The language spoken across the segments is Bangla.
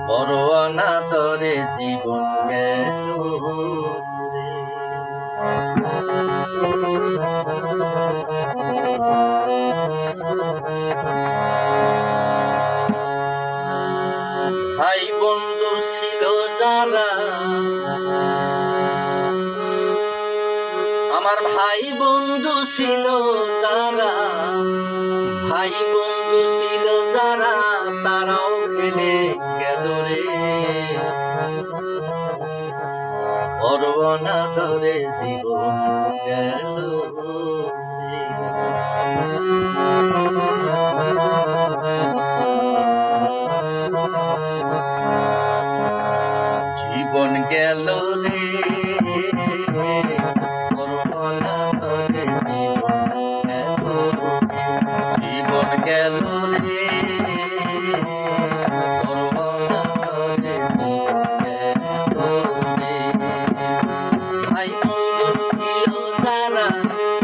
বড় অনাদরে জীবন গেল রে। ভাই বন্ধু ছিল যারা, আমার ভাই বন্ধু ছিল যারা, ভাই বন্ধু ছিল যারা, তারাও ফেলে গেল রে। বড় অনাদরে জীবন গেল রে। জীবন গেল রে, বড় অনাদরে জীবন গেল রে। ভাই বন্ধু ছিল যারা,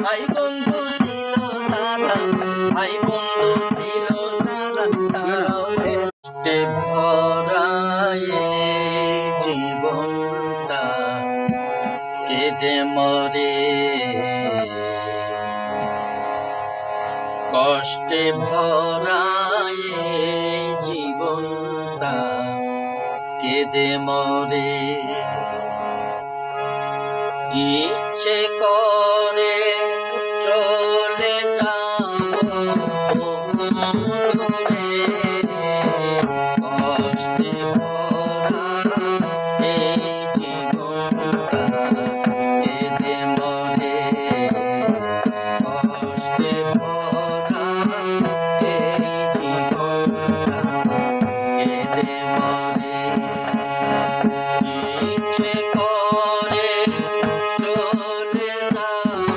ভাই বন্ধু ছিল যারা, ভাই বন্ধু ছিল যারা, তারাও কষ্টে ভরা জীবনটা কেঁদে মরে। কষ্টে ভরা জীবনটা কেঁদে মরে। ইচ্ছে করে চলে যাব দূরে, কষ্টে ভরা এই জীবনটা কেঁদে মরে। কষ্টে ভরা এই জীবনটা কেঁদে মরে। ইচ্ছে করে চলে যাব